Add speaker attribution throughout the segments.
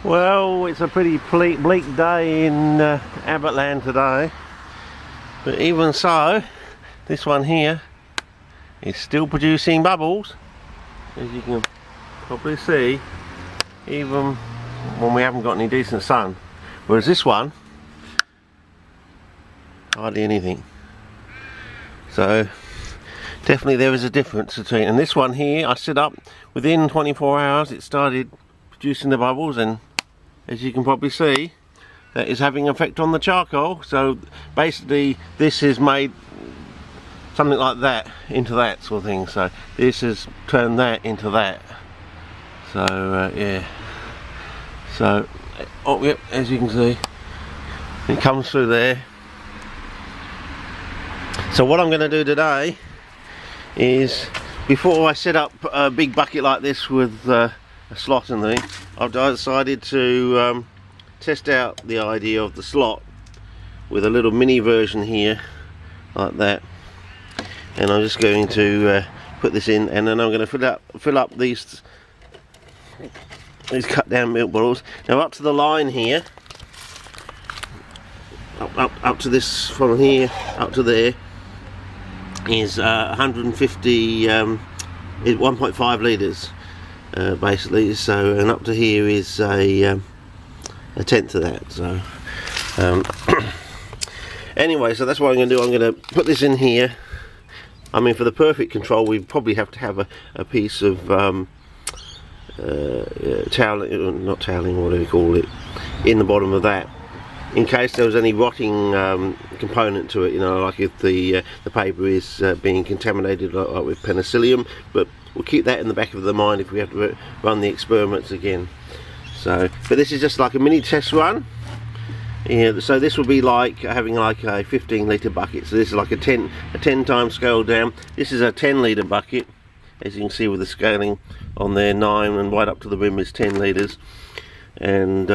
Speaker 1: Well, it's a pretty bleak day in Abbottland today, but even so, this one here is still producing bubbles, as you can probably see, even when we haven't got any decent sun. Whereas this one, hardly anything. So definitely there is a difference between, and this one here, I set up within 24 hours it started producing the bubbles, and as you can probably see, that is having an effect on the charcoal. So basically this has made something like that into that sort of thing. So this has turned that into that. So yeah. So oh yep, as you can see, it comes through there. So what I'm going to do today is, before I set up a big bucket like this with a slot in the thing, I've decided to test out the idea of the slot with a little mini version here like that, and I'm just going to put this in, and then I'm going to fill up these cut down milk bottles. Now up to the line here, up to this, from here up to there is 150 1.5 litres basically. So, and up to here is a tenth of that. So anyway, so that's what I'm going to do. I'm going to put this in here. I mean, for the perfect control, we probably have to have a piece of toweling, not toweling, what do we call it, in the bottom of that, in case there was any rotting component to it, you know, like if the paper is being contaminated like with penicillium. But we'll keep that in the back of the mind if we have to run the experiments again. So, but this is just like a mini test run. Yeah, so this will be like having like a 15 litre bucket. So this is like a 10 times scale down. This is a 10 litre bucket, as you can see with the scaling on there, 9, and right up to the rim is 10 litres. And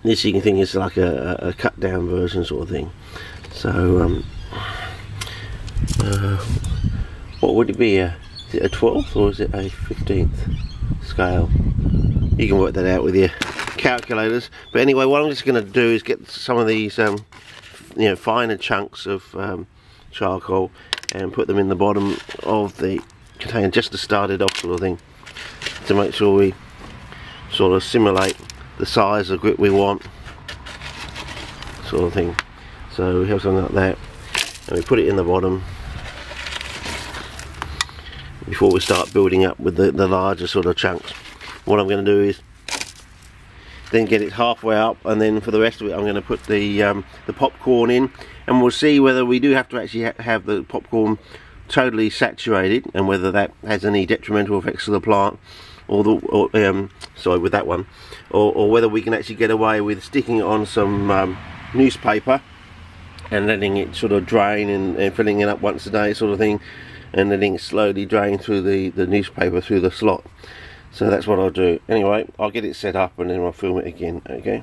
Speaker 1: this you can think is like a cut down version sort of thing. So what would it be? Is it a 12th or is it a 15th scale? You can work that out with your calculators. But anyway, what I'm just going to do is get some of these you know, finer chunks of charcoal and put them in the bottom of the container, just to start it off sort of thing, to make sure we sort of simulate the size of grip we want sort of thing. So we have something like that, and we put it in the bottom before we start building up with the larger sort of chunks. What I'm going to do is then get it halfway up, and then for the rest of it I'm going to put the popcorn in, and we'll see whether we do have to actually have the popcorn totally saturated, and whether that has any detrimental effects to the plant, sorry, with that one, or whether we can actually get away with sticking it on some newspaper and letting it sort of drain, and filling it up once a day sort of thing, and letting it slowly drain through the newspaper through the slot. So that's what I'll do. Anyway, I'll get it set up and then I'll film it again, okay?